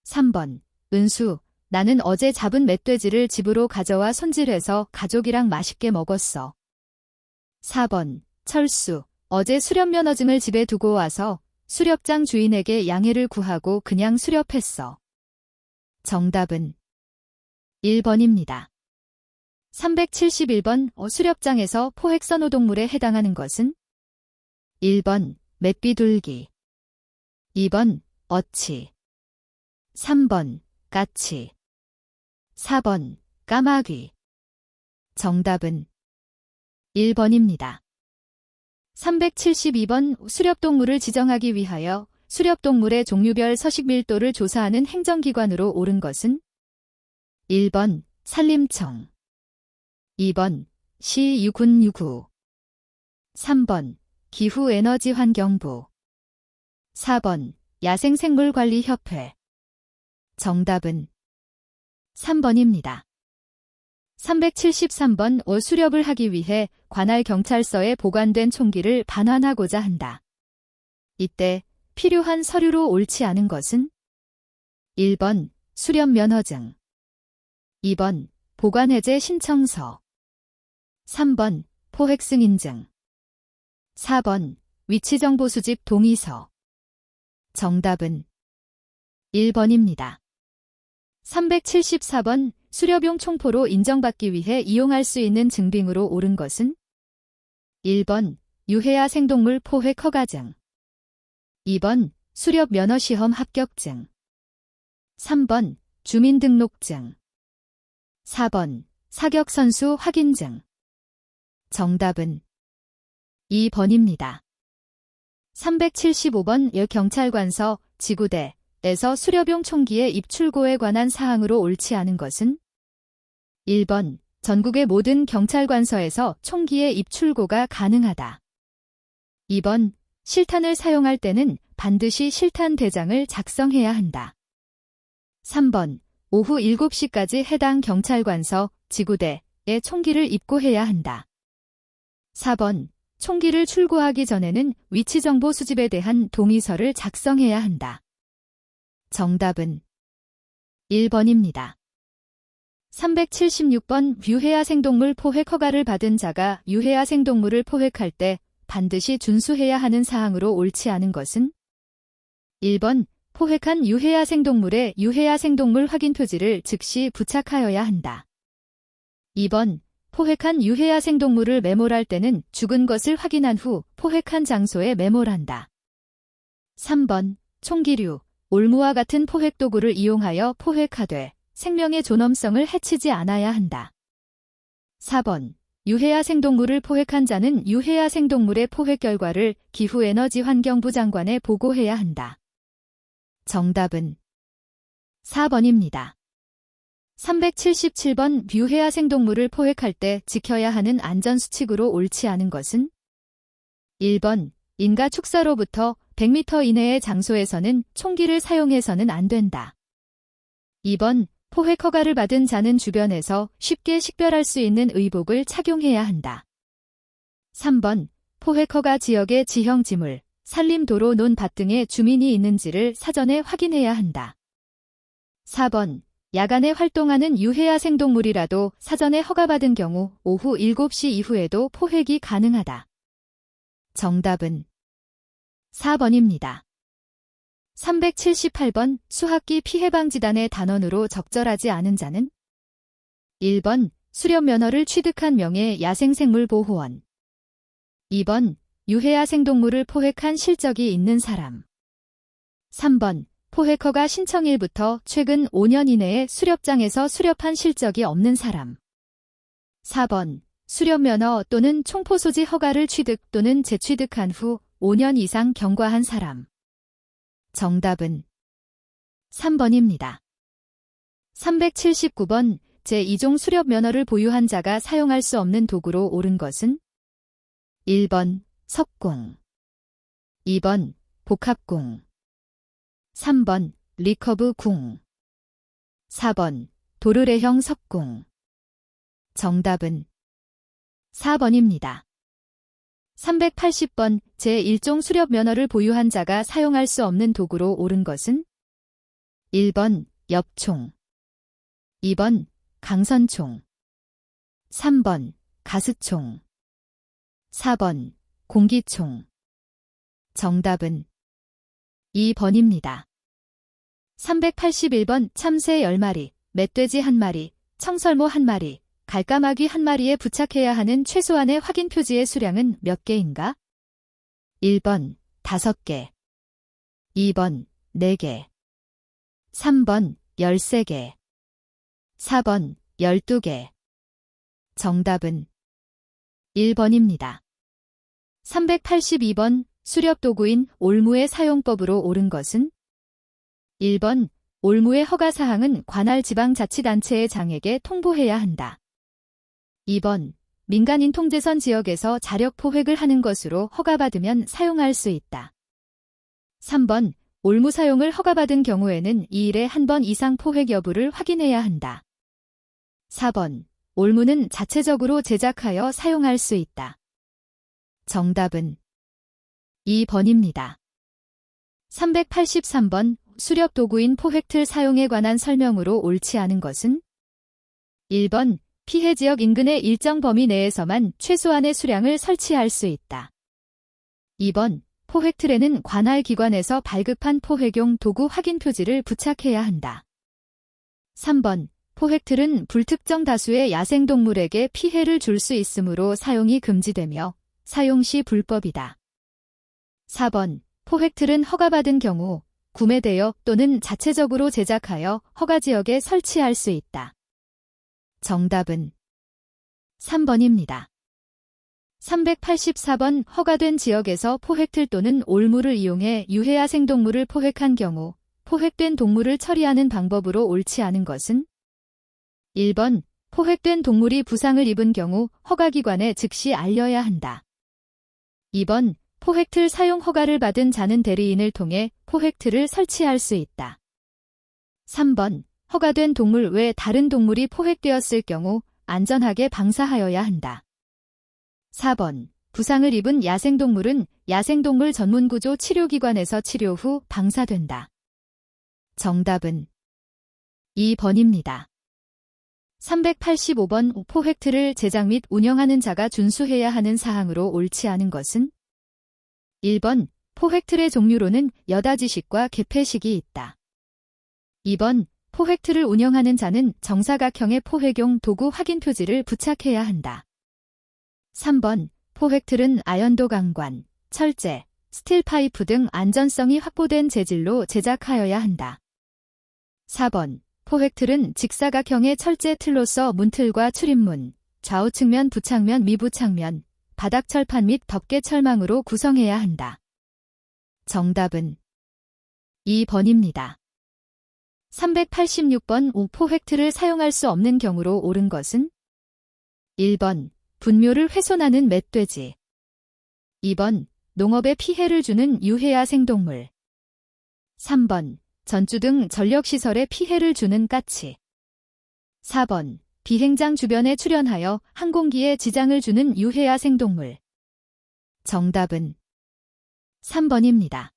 3번 은수, 나는 어제 잡은 멧돼지를 집으로 가져와 손질해서 가족이랑 맛있게 먹었어. 4번 철수, 어제 수렵면허증을 집에 두고 와서 수렵장 주인에게 양해를 구하고 그냥 수렵했어. 정답은 1번입니다. 371번 수렵장에서 포획선호동물에 해당하는 것은 1번 맷비둘기, 2번 어치, 3번 까치, 4번 까마귀. 정답은 1번입니다. 372번 수렵동물을 지정하기 위하여 수렵동물의 종류별 서식 밀도를 조사하는 행정기관으로 옳은 것은 1번 산림청, 2번 시유군유구, 3번 기후에너지환경부, 4번 야생생물관리협회. 정답은 3번입니다. 373번 수렵을 하기 위해 관할 경찰서에 보관된 총기를 반환하고자 한다. 이때 필요한 서류로 옳지 않은 것은 1번 수렵 면허증, 2번 보관 해제 신청서, 3번 포획승 인증, 4번 위치정보 수집 동의서. 정답은 1번입니다. 374번 수렵용 총포로 인정받기 위해 이용할 수 있는 증빙으로 옳은 것은 1번 유해야 생동물 포획 허가증 2번 수렵 면허시험 합격증 3번 주민등록증 4번 사격선수 확인증 정답은 2번입니다. 375번 경찰관서 지구대에서 수렵용 총기의 입출고에 관한 사항으로 옳지 않은 것은 1번 전국의 모든 경찰관서에서 총기의 입출고가 가능하다. 2번 실탄을 사용할 때는 반드시 실탄 대장을 작성해야 한다. 3번 오후 7시까지 해당 경찰관서 지구대에 총기를 입고해야 한다. 4번 총기를 출고하기 전에는 위치정보 수집에 대한 동의서를 작성해야 한다. 정답은 1번입니다. 376번 유해야 생동물 포획 허가를 받은 자가 유해야 생동물을 포획할 때 반드시 준수해야 하는 사항으로 옳지 않은 것은 1번 포획한 유해야 생동물에 유해야 생동물 확인 표지를 즉시 부착하여야 한다. 2번 포획한 유해야 생동물을 매몰할 때는 죽은 것을 확인한 후 포획한 장소에 매몰한다. 3번 총기류, 올무와 같은 포획 도구를 이용하여 포획하되 생명의 존엄성을 해치지 않아야 한다. 4번 유해야 생동물을 포획한 자는 유해야 생동물의 포획 결과를 기후에너지환경부 장관에 보고해야 한다. 정답은 4번입니다. 377번 유해야 생동물을 포획할 때 지켜야 하는 안전수칙으로 옳지 않은 것은 1번 인가 축사로부터 100m 이내의 장소에서는 총기를 사용해서는 안 된다. 2번 포획 허가를 받은 자는 주변에서 쉽게 식별할 수 있는 의복을 착용해야 한다. 3번 포획 허가 지역의 지형지물, 산림도로 논밭 등의 주민이 있는지를 사전에 확인해야 한다. 4번 야간에 활동하는 유해야 생동물이라도 사전에 허가받은 경우 오후 7시 이후에도 포획이 가능하다. 정답은 4번입니다. 378번 수학기 피해방지단의 단원으로 적절하지 않은 자는 1번 수렵면허를 취득한 명예 야생생물보호원 2번 유해야 생동물을 포획한 실적이 있는 사람 3번 포획허가 신청일부터 최근 5년 이내에 수렵장에서 수렵한 실적이 없는 사람 4번 수렵면허 또는 총포소지 허가를 취득 또는 재취득한 후 5년 이상 경과한 사람 정답은 3번입니다. 379번 제2종 수렵면허를 보유한 자가 사용할 수 없는 도구로 옳은 것은 1번 석공 2번 복합공 3번 리커브 궁 4번 도르래형 석공 정답은 4번입니다. 380번 제1종 수렵면허를 보유한 자가 사용할 수 없는 도구로 옳은 것은 1번 엽총 2번 강선총 3번 가스총 4번 공기총 정답은 2번입니다. 381번 참새 10마리, 멧돼지 1마리, 청설모 1마리, 갈까마귀 1마리에 부착해야 하는 최소한의 확인 표지의 수량은 몇 개인가? 1번 5개 2번 4개 3번 13개 4번 12개 정답은 1번입니다. 382번 수렵도구인 올무의 사용법으로 옳은 것은 1번 올무의 허가사항은 관할 지방자치단체의 장에게 통보해야 한다. 2번 민간인 통제선 지역에서 자력 포획을 하는 것으로 허가받으면 사용할 수 있다. 3번 올무 사용을 허가받은 경우에는 2일에 한 번 이상 포획 여부를 확인해야 한다. 4번 올무는 자체적으로 제작하여 사용할 수 있다. 정답은 2번입니다. 383번 수렵도구인 포획틀 사용에 관한 설명으로 옳지 않은 것은 1번 피해지역 인근의 일정 범위 내에서만 최소한의 수량을 설치할 수 있다. 2번 포획틀에는 관할 기관에서 발급한 포획용 도구 확인 표지를 부착해야 한다. 3번 포획틀은 불특정 다수의 야생동물에게 피해를 줄 수 있으므로 사용이 금지되며 사용 시 불법이다. 4번. 포획틀은 허가받은 경우 구매되어 또는 자체적으로 제작하여 허가지역에 설치할 수 있다. 정답은 3번입니다. 384번. 허가된 지역에서 포획틀 또는 올물을 이용해 유해야생동물을 포획한 경우 포획된 동물을 처리하는 방법으로 옳지 않은 것은 1번. 포획된 동물이 부상을 입은 경우 허가기관에 즉시 알려야 한다. 2번. 포획틀 사용 허가를 받은 자는 대리인을 통해 포획틀을 설치할 수 있다. 3번. 허가된 동물 외 다른 동물이 포획되었을 경우 안전하게 방사하여야 한다. 4번. 부상을 입은 야생동물은 야생동물 전문구조 치료기관에서 치료 후 방사된다. 정답은 2번입니다. 385번. 포획틀을 제작 및 운영하는 자가 준수해야 하는 사항으로 옳지 않은 것은 1번. 포획틀의 종류로는 여다지식과 개폐식이 있다. 2번. 포획틀을 운영하는 자는 정사각형의 포획용 도구 확인 표지를 부착해야 한다. 3번. 포획틀은 아연도 강관, 철제, 스틸 파이프 등 안전성이 확보된 재질로 제작하여야 한다. 4번. 포획틀은 직사각형의 철제 틀로서 문틀과 출입문, 좌우측면 부착면 미부착면, 바닥 철판 및 덮개 철망으로 구성해야 한다. 정답은 2번입니다. 386번. 포획틀을 사용할 수 없는 경우로 옳은 것은 1번. 분묘를 훼손하는 멧돼지 2번. 농업에 피해를 주는 유해야생동물 3번. 전주 등 전력시설에 피해를 주는 까치 4번. 비행장 주변에 출현하여 항공기에 지장을 주는 유해야생동물 정답은 3번입니다.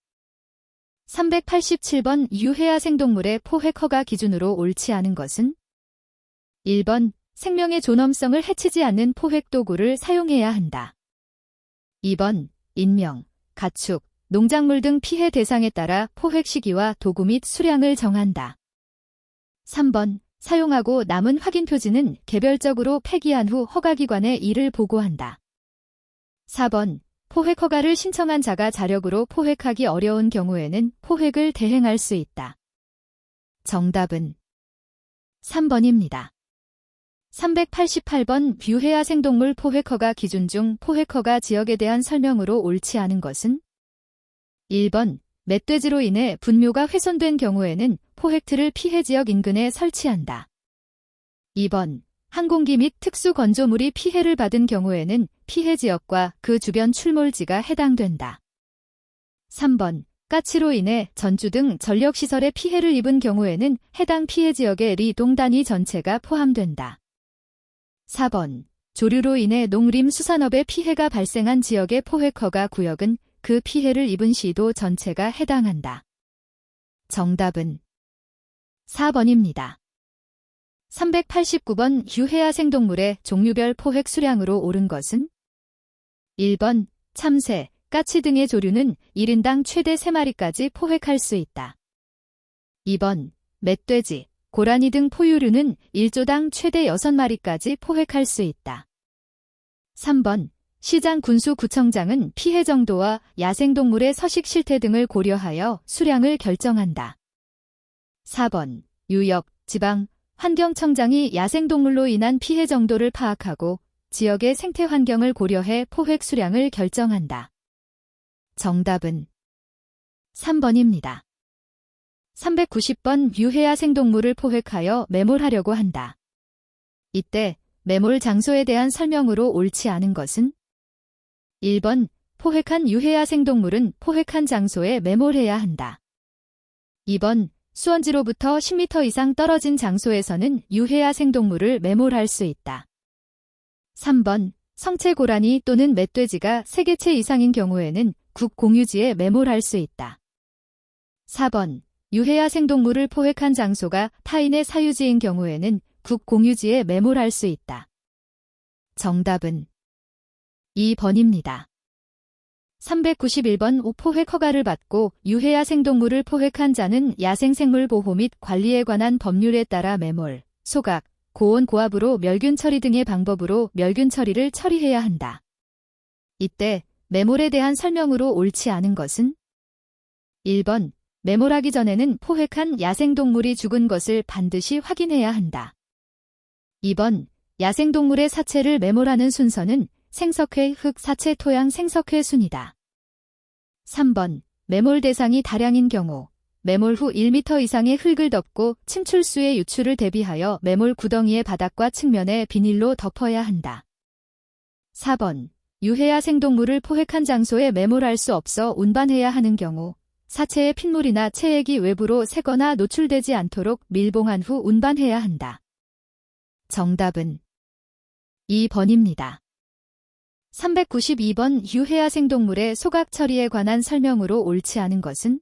387번. 유해야생동물의 포획 허가 기준으로 옳지 않은 것은 1번. 생명의 존엄성을 해치지 않는 포획 도구를 사용해야 한다. 2번. 인명, 가축, 농작물 등 피해 대상에 따라 포획 시기와 도구 및 수량을 정한다. 3번. 사용하고 남은 확인 표지는 개별적으로 폐기한 후 허가기관에 이를 보고한다. 4번. 포획 허가를 신청한 자가 자력으로 포획하기 어려운 경우에는 포획을 대행할 수 있다. 정답은 3번입니다. 388번. 유해야생동물 포획 허가 기준 중 포획 허가 지역에 대한 설명으로 옳지 않은 것은 1번. 멧돼지로 인해 분묘가 훼손된 경우에는 포획틀을 피해 지역 인근에 설치한다. 2번. 항공기 및 특수 건조물이 피해를 받은 경우에는 피해 지역과 그 주변 출몰지가 해당된다. 3번. 까치로 인해 전주 등 전력시설에 피해를 입은 경우에는 해당 피해 지역의 리동 단위 전체가 포함된다. 4번. 조류로 인해 농림 수산업에 피해가 발생한 지역의 포획 허가 구역은 그 피해를 입은 시도 전체가 해당한다. 정답은 4번입니다. 389번. 유해야생동물의 종류별 포획 수량으로 옳은 것은 1번. 참새, 까치 등의 조류는 1인당 최대 3마리까지 포획할 수 있다. 2번. 멧돼지, 고라니 등 포유류는 1조당 최대 6마리까지 포획할 수 있다. 3번. 시장 군수구청장은 피해 정도와 야생동물의 서식 실태 등을 고려하여 수량을 결정한다. 4번. 유역, 지방, 환경청장이 야생동물로 인한 피해 정도를 파악하고 지역의 생태 환경을 고려해 포획 수량을 결정한다. 정답은 3번입니다. 390번. 유해야생동물을 포획하여 매몰하려고 한다. 이때 매몰 장소에 대한 설명으로 옳지 않은 것은 1번. 포획한 유해야생동물은 포획한 장소에 매몰해야 한다. 2번. 수원지로부터 10m 이상 떨어진 장소에서는 유해야생동물을 매몰할 수 있다. 3번. 성체 고라니 또는 멧돼지가 3개체 이상인 경우에는 국공유지에 매몰할 수 있다. 4번. 유해야생동물을 포획한 장소가 타인의 사유지인 경우에는 국공유지에 매몰할 수 있다. 정답은 2번입니다. 391번. 포획 허가를 받고 유해야생동물을 포획한 자는 야생생물 보호 및 관리에 관한 법률에 따라 매몰, 소각, 고온 고압으로 멸균 처리 등의 방법으로 멸균 처리를 처리해야 한다. 이때 매몰에 대한 설명으로 옳지 않은 것은 1번, 매몰하기 전에는 포획한 야생동물이 죽은 것을 반드시 확인해야 한다. 2번, 야생동물의 사체를 매몰하는 순서는 생석회, 흙, 사체, 토양, 생석회 순이다. 3번, 매몰 대상이 다량인 경우 매몰 후 1m 이상의 흙을 덮고 침출수의 유출을 대비하여 매몰 구덩이의 바닥과 측면에 비닐로 덮어야 한다. 4번, 유해야생동물을 포획한 장소에 매몰할 수 없어 운반해야 하는 경우 사체의 핏물이나 체액이 외부로 새거나 노출되지 않도록 밀봉한 후 운반해야 한다. 정답은 2번입니다. 392번 유해야생동물의 소각 처리에 관한 설명으로 옳지 않은 것은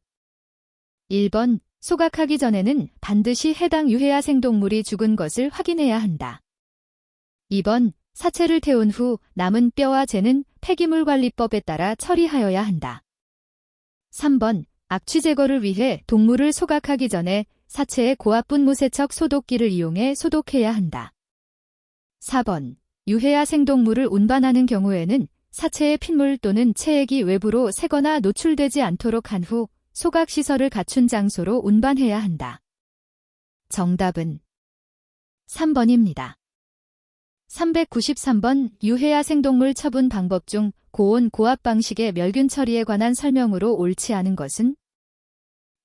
1번, 소각하기 전에는 반드시 해당 유해야생동물이 죽은 것을 확인해야 한다. 2번, 사체를 태운 후 남은 뼈와 재는 폐기물관리법에 따라 처리하여야 한다. 3번, 악취 제거를 위해 동물을 소각하기 전에 사체의 고압분 무세척 소독기를 이용해 소독해야 한다. 4번, 유해야생동물을 운반하는 경우에는 사체의 핏물 또는 체액이 외부로 새거나 노출되지 않도록 한 후 소각시설을 갖춘 장소로 운반해야 한다. 정답은 3번입니다. 393번 유해야생동물 처분 방법 중 고온 고압 방식의 멸균 처리에 관한 설명으로 옳지 않은 것은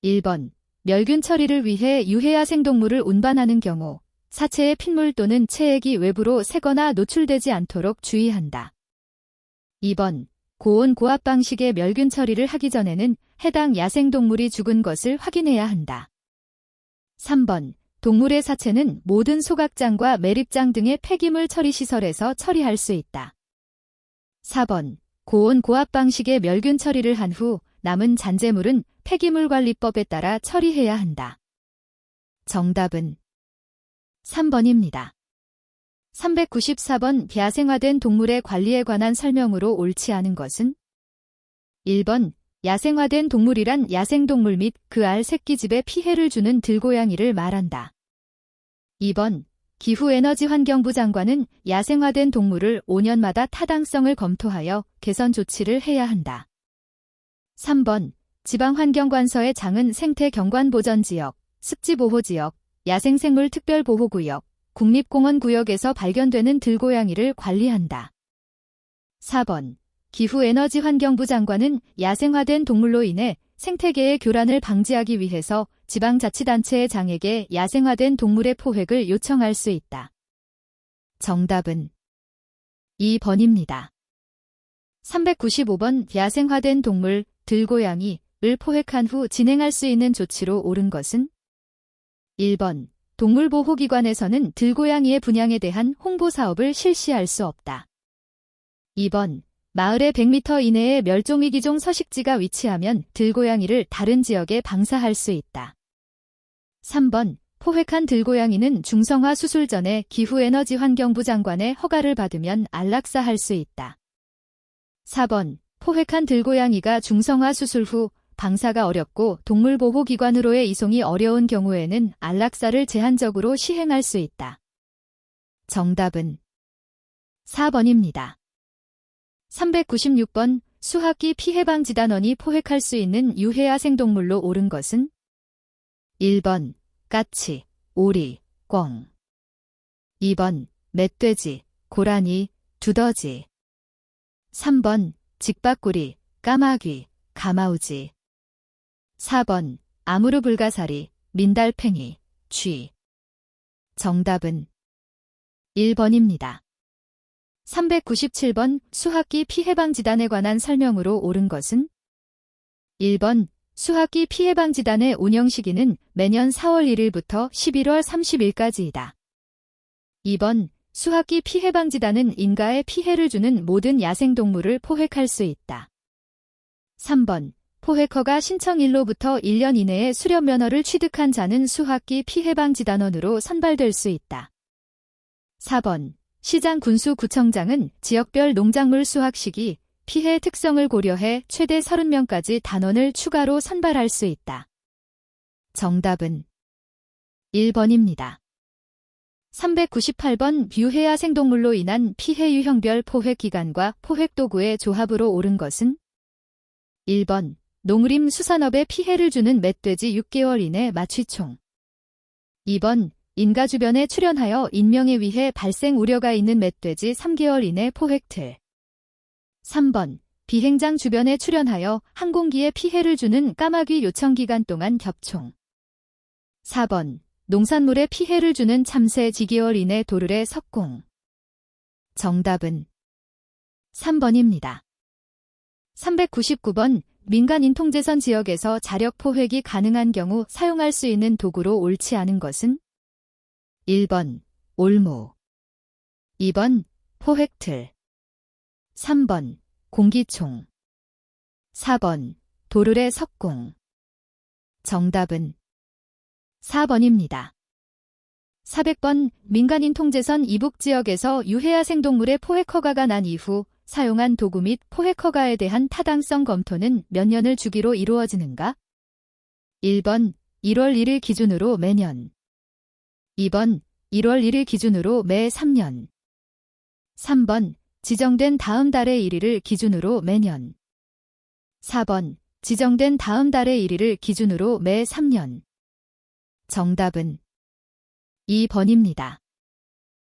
1번, 멸균 처리를 위해 유해야생동물을 운반하는 경우 사체의 핏물 또는 체액이 외부로 새거나 노출되지 않도록 주의한다. 2번, 고온 고압 방식의 멸균 처리를 하기 전에는 해당 야생동물이 죽은 것을 확인해야 한다. 3번, 동물의 사체는 모든 소각장과 매립장 등의 폐기물 처리 시설에서 처리할 수 있다. 4번, 고온 고압 방식의 멸균 처리를 한 후 남은 잔재물은 폐기물관리법에 따라 처리해야 한다. 정답은 3번입니다. 394번 야생화된 동물의 관리에 관한 설명으로 옳지 않은 것은 1번, 야생화된 동물이란 야생동물 및 그 알 새끼집에 피해를 주는 들고양이를 말한다. 2번, 기후에너지환경부 장관은 야생화된 동물을 5년마다 타당성을 검토하여 개선 조치를 해야 한다. 3번, 지방환경관서의 장은 생태경관보전지역, 습지보호지역, 야생생물 특별보호구역, 국립공원구역에서 발견되는 들고양이를 관리한다. 4번, 기후에너지환경부 장관은 야생화된 동물로 인해 생태계의 교란을 방지하기 위해서 지방자치단체의 장에게 야생화된 동물의 포획을 요청할 수 있다. 정답은 2번입니다. 395번 야생화된 동물, 들고양이를 포획한 후 진행할 수 있는 조치로 옳은 것은 1번, 동물보호기관에서는 들고양이의 분양에 대한 홍보사업을 실시할 수 없다. 2번, 마을의 100m 이내에 멸종위기종 서식지가 위치하면 들고양이를 다른 지역에 방사할 수 있다. 3번, 포획한 들고양이는 중성화 수술 전에 기후에너지환경부 장관의 허가를 받으면 안락사할 수 있다. 4번, 포획한 들고양이가 중성화 수술 후 방사가 어렵고 동물보호기관으로의 이송이 어려운 경우에는 안락사를 제한적으로 시행할 수 있다. 정답은 4번입니다. 396번 수학기 피해방지단원이 포획할 수 있는 유해야생동물로 옳은 것은 1번, 까치, 오리, 꿩 2번, 멧돼지, 고라니, 두더지 3번, 직박구리, 까마귀, 가마우지 4번, 아무르불가사리, 민달팽이, 쥐 정답은 1번입니다. 397번 수학기 피해방지단에 관한 설명으로 옳은 것은 1번, 수학기 피해방지단의 운영 시기는 매년 4월 1일부터 11월 30일까지이다. 2번, 수학기 피해방지단은 인가에 피해를 주는 모든 야생동물을 포획할 수 있다. 3번, 포획허가 신청일로부터 1년 이내에 수렵면허를 취득한 자는 수학기 피해방지단원으로 선발될 수 있다. 4번, 시장 군수구청장은 지역별 농작물 수확 시기, 피해 특성을 고려해 최대 30명까지 단원을 추가로 선발할 수 있다. 정답은 1번입니다. 398번 유해야 생동물로 인한 피해 유형별 포획 기간과 포획 도구의 조합으로 옳은 것은 1번 농림 수산업에 피해를 주는 멧돼지 6개월 이내 마취총 2번 인가 주변에 출현하여 인명에 의해 발생 우려가 있는 멧돼지 3개월 이내 포획틀 3번 비행장 주변에 출현하여 항공기에 피해를 주는 까마귀 요청 기간 동안 겹총 4번 농산물에 피해를 주는 참새 지개월 이내 도르래 석공 정답은 3번입니다. 399번 민간 인통제선 지역에서 자력 포획이 가능한 경우 사용할 수 있는 도구로 옳지 않은 것은 1번 올무 2번 포획틀 3번 공기총 4번 도르래 석공 정답은 4번입니다. 400번 민간인 통제선 이북지역에서 유해야 생동물의 포획 허가가 난 이후 사용한 도구 및 포획 허가에 대한 타당성 검토는 몇 년을 주기로 이루어지는가? 1번 1월 1일 기준으로 매년 2번 1월 1일 기준으로 매 3년 3번 지정된 다음 달의 1일을 기준으로 매년 4번 지정된 다음 달의 1일을 기준으로 매 3년 정답은 2번입니다.